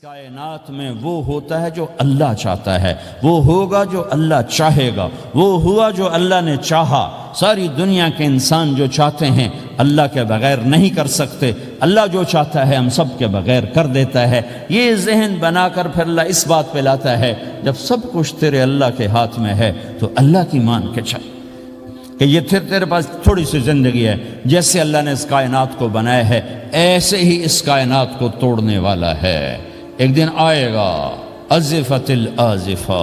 کائنات میں وہ ہوتا ہے جو اللہ چاہتا ہے، وہ ہوگا جو اللہ چاہے گا، وہ ہوا جو اللہ نے چاہا۔ ساری دنیا کے انسان جو چاہتے ہیں اللہ کے بغیر نہیں کر سکتے، اللہ جو چاہتا ہے ہم سب کے بغیر کر دیتا ہے۔ یہ ذہن بنا کر پھر اللہ اس بات پہ لاتا ہے جب سب کچھ تیرے اللہ کے ہاتھ میں ہے تو اللہ کی مان کے چل کہ یہ تیرے پاس تھوڑی سی زندگی ہے، جیسے اللہ نے اس کائنات کو بنایا ہے ایسے ہی اس کائنات کو توڑنے والا ہے۔ ایک دن آئے گا، ازفت الازفہ،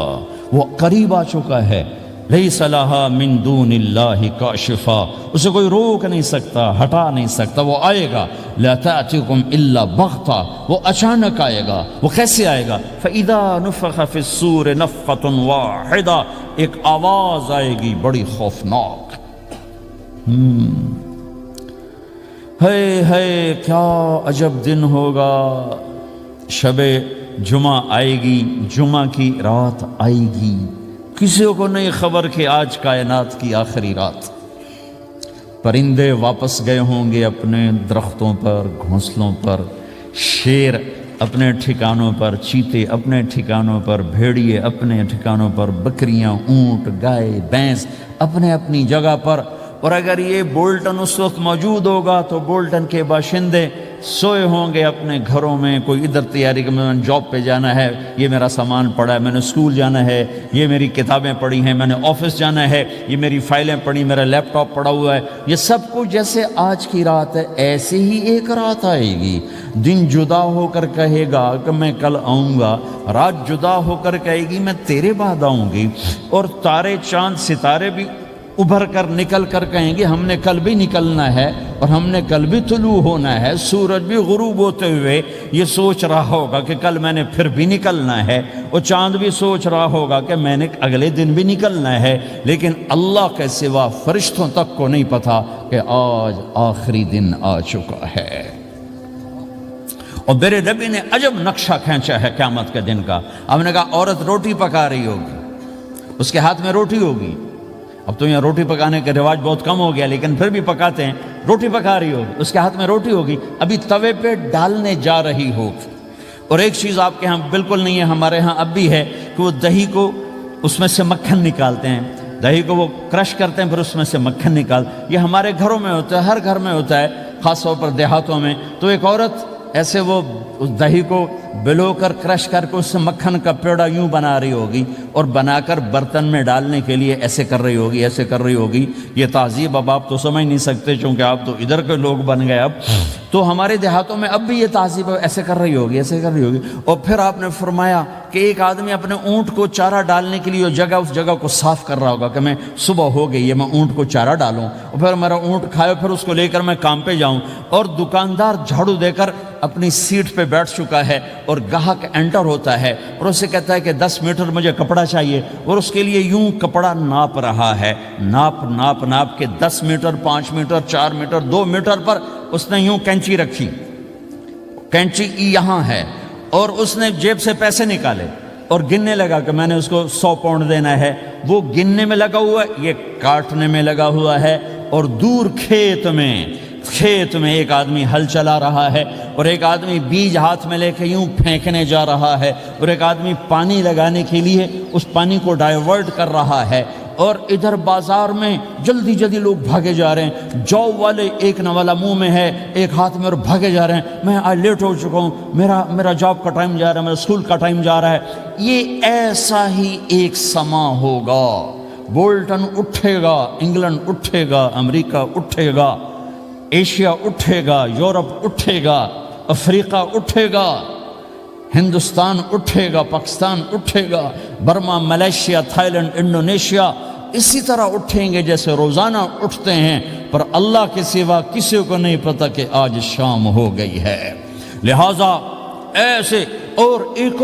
وہ قریب آ چکا ہے، لیس لہا من دون اللہ کاشفہ، اسے کوئی روک نہیں سکتا، ہٹا نہیں سکتا، وہ آئے گا۔ لا تأتیکم الا بغتہ، وہ اچانک آئے گا۔ وہ کیسے آئے گا؟ فَإِذَا نُفِخَ فِي الصُّورِ نَفْخَةٌ وَاحِدَةٌ، ایک آواز آئے گی بڑی خوفناک۔ ہے کیا عجب دن ہوگا، شب جمعہ آئے گی، جمعہ کی رات آئے گی، کسی کو نہیں خبر کہ آج کائنات کی آخری رات۔ پرندے واپس گئے ہوں گے اپنے درختوں پر، گھونسلوں پر، شیر اپنے ٹھکانوں پر، چیتے اپنے ٹھکانوں پر، بھیڑیے اپنے ٹھکانوں پر، بکریاں، اونٹ، گائے، بھینس اپنے اپنی جگہ پر۔ اور اگر یہ بولٹن اس وقت موجود ہوگا تو بولٹن کے باشندے سوئے ہوں گے اپنے گھروں میں، کوئی ادھر تیاری کہ میں نے جاب پہ جانا ہے، یہ میرا سامان پڑا ہے، میں نے اسکول جانا ہے، یہ میری کتابیں پڑھی ہیں، میں نے آفس جانا ہے، یہ میری فائلیں پڑھی، میرا لیپ ٹاپ پڑا ہوا ہے۔ یہ سب کچھ جیسے آج کی رات ہے ایسے ہی ایک رات آئے گی۔ دن جدا ہو کر کہے گا کہ میں کل آؤں گا، رات جدا ہو کر کہے گی میں تیرے بعد آؤں گی، اور تارے چاند ستارے بھی ابھر کر نکل کر کہیں گے ہم نے کل بھی نکلنا ہے اور ہم نے کل بھی طلوع ہونا ہے۔ سورج بھی غروب ہوتے ہوئے یہ سوچ رہا ہوگا کہ کل میں نے پھر بھی نکلنا ہے، اور چاند بھی سوچ رہا ہوگا کہ میں نے اگلے دن بھی نکلنا ہے، لیکن اللہ کے سوا فرشتوں تک کو نہیں پتا کہ آج آخری دن آ چکا ہے۔ اور میرے نبی نے عجب نقشہ کھینچا ہے قیامت کے دن کا۔ ہم نے کہا عورت روٹی پکا رہی ہوگی، اس کے ہاتھ میں روٹی ہوگی۔ اب تو یہاں روٹی پکانے کا رواج بہت کم ہو گیا، لیکن پھر بھی پکاتے ہیں۔ روٹی پکا رہی ہوگی، اس کے ہاتھ میں روٹی ہوگی، ابھی توے پہ ڈالنے جا رہی ہوگی۔ اور ایک چیز آپ کے ہاں بالکل نہیں ہے، ہمارے ہاں اب بھی ہے کہ وہ دہی کو اس میں سے مکھن نکالتے ہیں، دہی کو وہ کرش کرتے ہیں، پھر اس میں سے مکھن نکال۔ یہ ہمارے گھروں میں ہوتا ہے، ہر گھر میں ہوتا ہے، خاص طور پر دیہاتوں میں۔ تو ایک عورت ایسے وہ اس دہی کو بلو کر کرش کر کے اس سے مکھن کا پیڑا یوں بنا رہی ہوگی، اور بنا کر برتن میں ڈالنے کے لیے ایسے کر رہی ہوگی، ایسے کر رہی ہوگی۔ یہ تہذیب اب آپ تو سمجھ نہیں سکتے چونکہ آپ تو ادھر کے لوگ بن گئے اب، تو ہمارے دیہاتوں میں اب بھی یہ تہذیب ایسے کر رہی ہوگی، ایسے کر رہی ہوگی۔ اور پھر آپ نے فرمایا کہ ایک آدمی اپنے اونٹ کو چارہ ڈالنے کے لیے اس جگہ کو صاف کر رہا ہوگا کہ میں صبح ہو گئی ہے، میں اونٹ کو چارہ ڈالوں، اور پھر میرا اونٹ کھائے، پھر اس کو لے کر میں کام پہ جاؤں۔ اور دکاندار جھاڑو دے کر اپنی سیٹ پہ بیٹھ چکا ہے، اور گاہک انٹر ہوتا ہے اور اسے کہتا ہے کہ 10 میٹر مجھے کپڑا چاہیے، اور اس کے لیے یوں کپڑا ناپ رہا ہے، ناپ کے 10 میٹر، 5 میٹر، 4 میٹر، 2 میٹر پر اس نے یوں کینچی رکھی، کینچی یہاں ہے، اور اس نے جیب سے پیسے نکالے اور گننے لگا کہ میں نے اس کو 100 پاؤنڈ دینا ہے۔ وہ گننے میں لگا ہوا ہے، یہ کاٹنے میں لگا ہوا ہے، اور دور کھیت میں ایک آدمی ہل چلا رہا ہے، اور ایک آدمی بیج ہاتھ میں لے کے یوں پھینکنے جا رہا ہے، اور ایک آدمی پانی لگانے کے لیے اس پانی کو ڈائیورٹ کر رہا ہے۔ اور ادھر بازار میں جلدی جلدی لوگ بھاگے جا رہے ہیں، جاب والے ایک نوالا منہ میں ہے، ایک ہاتھ میں، اور بھاگے جا رہے ہیں، میں آج لیٹ ہو چکا ہوں، میرا جاب کا ٹائم جا رہا ہے، میرا اسکول کا ٹائم جا رہا ہے۔ یہ ایسا ہی ایک سما ہوگا، بولٹن اٹھے گا، انگلینڈ اٹھے گا، امریکہ اٹھے گا، ایشیا اٹھے گا، یورپ اٹھے گا، افریقہ اٹھے گا، ہندوستان اٹھے گا، پاکستان اٹھے گا، Burma, Malaysia, Thailand, Indonesia اسی طرح اٹھیں گے جیسے روزانہ اٹھتے ہیں، پر اللہ کے سوا کسی کو نہیں پتہ کہ آج شام ہو گئی ہے۔ لہٰذا ایسے، اور ایک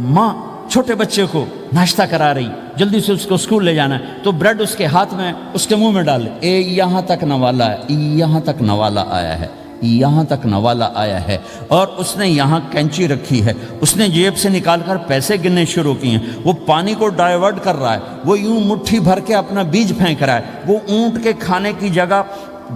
ماں چھوٹے بچے کو ناشتہ کرا رہی، جلدی سے اس کو اسکول لے جانا ہے، تو بریڈ اس کے ہاتھ میں، اس کے منہ میں ڈالے، یہاں تک نوالا ہے، یہاں تک نوالا آیا ہے، یہاں تک نوالا آیا ہے، اور اس نے یہاں کینچی رکھی ہے، اس نے جیب سے نکال کر پیسے گننے شروع کیے ہیں، وہ پانی کو ڈائیورٹ کر رہا ہے، وہ یوں مٹھی بھر کے اپنا بیج پھینک رہا ہے، وہ اونٹ کے کھانے کی جگہ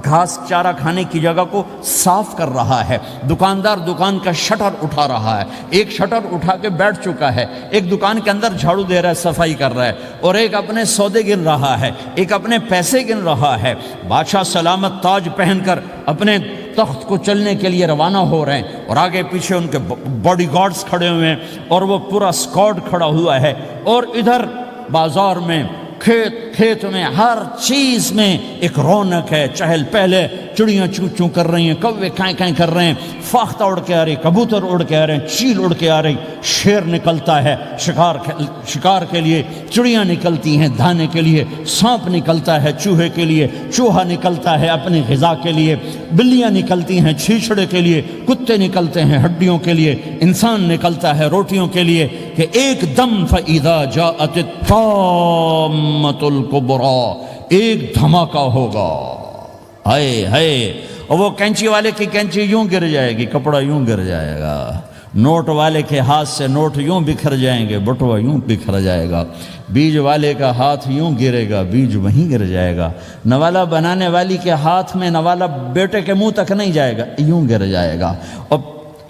گھاس چارہ کھانے کی جگہ کو صاف کر رہا ہے، دکاندار دکان کا شٹر اٹھا رہا ہے، ایک شٹر اٹھا کے بیٹھ چکا ہے، ایک دکان کے اندر جھاڑو دے رہا ہے، صفائی کر رہا ہے، اور ایک اپنے سودے گن رہا ہے، ایک اپنے پیسے گن رہا ہے۔ بادشاہ سلامت تاج پہن کر اپنے تخت کو چلنے کے لیے روانہ ہو رہے ہیں، اور آگے پیچھے ان کے باڈی گارڈز کھڑے ہوئے ہیں، اور وہ پورا اسکواڈ کھڑا ہوا ہے، اور ادھر بازار میں کھیت میں ہر چیز میں ایک رونق ہے، چہل پہلے، چڑیاں چوں چوں کر رہی ہیں، کوے کائیں کائیں کر رہے ہیں، فاختہ اڑ کے آ رہی، کبوتر اڑ کے آ رہے ہیں، چیل اڑ کے آ رہی، شیر نکلتا ہے شکار کے لیے، چڑیاں نکلتی ہیں دھانے کے لیے، سانپ نکلتا ہے چوہے کے لیے، چوہا نکلتا ہے اپنی غذا کے لیے، بلیاں نکلتی ہیں چھیچڑے کے لیے، کتے نکلتے ہیں ہڈیوں کے لیے، انسان نکلتا ہے روٹیوں کے لیے، کہ ایک دم فَإِذَا جَاءَتِ الطَّامَّةُ الْكُبْرَى، ایک دھماکہ ہوگا، ہائے ہائے، اور وہ کینچی والے کی کینچی یوں گر جائے گی، کپڑا یوں گر جائے گا، نوٹ والے کے ہاتھ سے نوٹ یوں بکھر جائیں گے، بٹوا یوں بکھر جائے گا، بیج والے کا ہاتھ یوں گرے گا، بیج وہیں گر جائے گا، نوالا بنانے والی کے ہاتھ میں نوالا بیٹے کے منہ تک نہیں جائے گا، یوں گر جائے گا، اور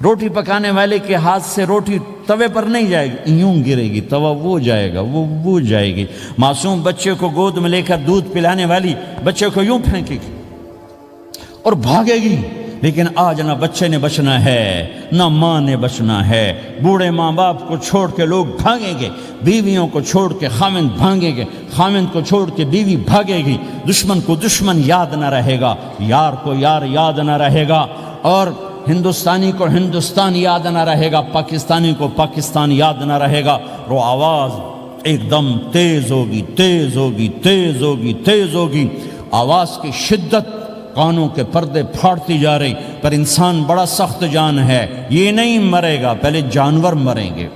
روٹی پکانے والے کے ہاتھ سے روٹی توے پر نہیں جائے گی، یوں گرے گی، توا وہ جائے گا، وہ جائے گی، معصوم بچے کو گود میں لے کر دودھ پلانے والی بچے کو یوں پھینکے گی اور بھاگے گی، لیکن آج نہ بچے نے بچنا ہے، نہ ماں نے بچنا ہے، بوڑھے ماں باپ کو چھوڑ کے لوگ بھاگیں گے، بیویوں کو چھوڑ کے خامند بھاگیں گے، خامند کو چھوڑ کے بیوی بھاگے گی، دشمن کو دشمن یاد نہ رہے گا، یار کو یار یاد نہ رہے گا، اور ہندوستانی کو ہندوستان یاد نہ رہے گا، پاکستانی کو پاکستان یاد نہ رہے گا، وہ آواز ایک دم تیز ہوگی، تیز ہوگی، تیز ہوگی، تیز ہوگی، آواز کی شدت کانوں کے پردے پھاڑتی جا رہی، پر انسان بڑا سخت جان ہے، یہ نہیں مرے گا، پہلے جانور مریں گے،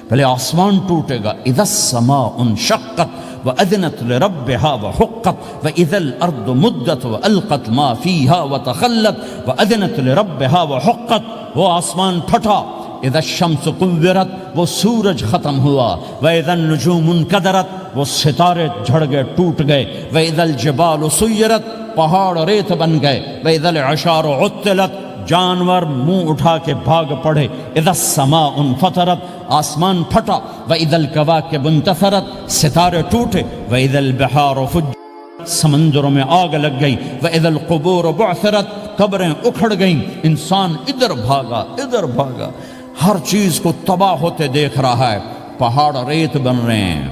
پہلے آسمان ٹوٹے گا، اذا السماء انشقت وَأَذِنَتْ لِرَبِّهَا وَحُقَّتْ وَإِذَا الْأَرْضُ مُدَّتْ وَأَلْقَتْ مَا فِيهَا وَتَخَلَّتْ وَأَذِنَتْ لِرَبِّهَا وَحُقَّتْ، وہ آسمان پھٹا، اذا الشمس قُوِّرَتْ، وہ سورج ختم ہوا، وَإِذَا النُّجُومُ انْكَدَرَتْ، وہ ستارے جھڑ گئے ٹوٹ گئے، وَإِذَا الْجِبَالُ سُيِّرَتْ، پہاڑ ریت بن گئے، وَإِذَا الْعِشَارُ عُطِّلَتْ، جانور منہ اٹھا کے بھاگ پڑے، اذا السماء انفطرت، آسمان پھٹا، وَإِذَا الْكَوَاكِبُ انتثرت، ستارے ٹوٹے، وَإِذَا الْبِحَارُ فُجِّرَتْ، سمندروں میں آگ لگ گئی، وَإِذَا الْقُبُورُ بُعْثِرَتْ، قبریں اکھڑ گئیں، انسان ادھر بھاگا ادھر بھاگا، ہر چیز کو تباہ ہوتے دیکھ رہا ہے، پہاڑ ریت بن رہے ہیں،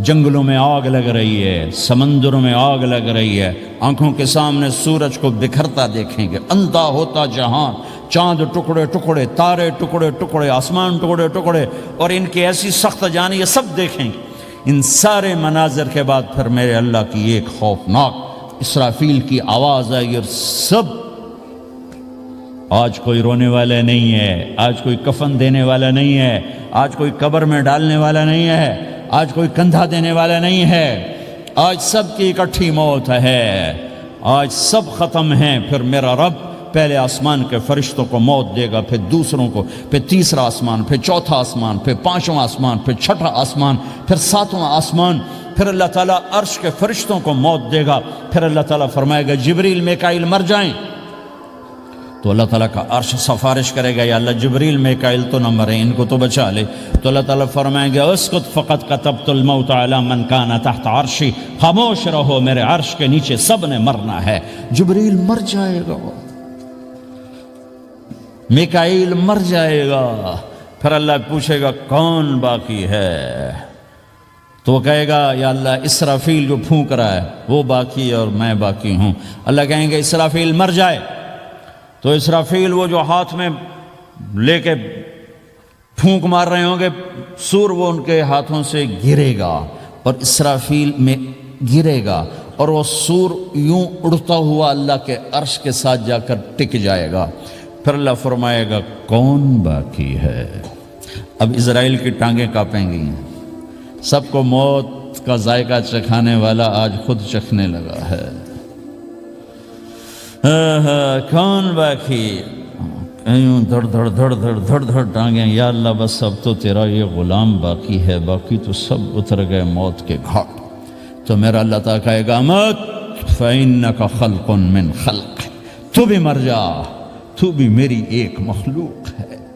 جنگلوں میں آگ لگ رہی ہے، سمندروں میں آگ لگ رہی ہے، آنکھوں کے سامنے سورج کو بکھرتا دیکھیں گے، اندھا ہوتا جہان، چاند ٹکڑے ٹکڑے، تارے ٹکڑے ٹکڑے، آسمان ٹکڑے ٹکڑے، اور ان کی ایسی سخت جان، یہ سب دیکھیں گے۔ ان سارے مناظر کے بعد پھر میرے اللہ کی ایک خوفناک اسرافیل کی آواز آئی، اور سب، آج کوئی رونے والا نہیں ہے، آج کوئی کفن دینے والا نہیں ہے، آج کوئی قبر میں ڈالنے والا نہیں ہے، آج کوئی کندھا دینے والا نہیں ہے، آج سب کی اکٹھی موت ہے، آج سب ختم ہیں۔ پھر میرا رب پہلے آسمان کے فرشتوں کو موت دے گا، پھر دوسروں کو، پھر تیسرا آسمان، پھر چوتھا آسمان، پھر پانچواں آسمان، پھر چھٹا آسمان، پھر ساتواں آسمان، پھر اللہ تعالیٰ عرش کے فرشتوں کو موت دے گا، پھر اللہ تعالیٰ فرمائے گا جبریل میکائیل مر جائیں، تو اللہ تعالیٰ کا عرش سفارش کرے گا، یا اللہ جبریل میکائیل تو نہ مریں، ان کو تو بچا لے، تو اللہ تعالیٰ فرمائیں گے اسکت فقط کتبت الموت علی من کان تحت عرشی، خاموش رہو، میرے عرش کے نیچے سب نے مرنا ہے۔ جبریل مر جائے گا، میکائیل مر جائے گا، پھر اللہ پوچھے گا کون باقی ہے، تو وہ کہے گا یا اللہ اسرافیل جو پھونک رہا ہے وہ باقی ہے اور میں باقی ہوں۔ اللہ کہیں گے اسرافیل مر جائے، تو اسرافیل وہ جو ہاتھ میں لے کے پھونک مار رہے ہوں گے، سور وہ ان کے ہاتھوں سے گرے گا اور اسرافیل میں گرے گا، اور وہ سور یوں اڑتا ہوا اللہ کے عرش کے ساتھ جا کر ٹک جائے گا۔ پھر اللہ فرمائے گا کون باقی ہے؟ اب اسرائیل کی ٹانگیں کانپیں گی، سب کو موت کا ذائقہ چکھانے والا آج خود چکھنے لگا ہے۔ کون باقی؟ یوں دھڑ دھڑ دھڑ دھڑ دھڑ دھڑ ٹانگیں، یا اللہ بس اب تو تیرا یہ غلام باقی ہے، باقی تو سب اتر گئے موت کے گھاٹ۔ تو میرا اللہ تعالیٰ کہے گا مت فإنک خلق من خلق، تو بھی مر جا، تو بھی میری ایک مخلوق ہے۔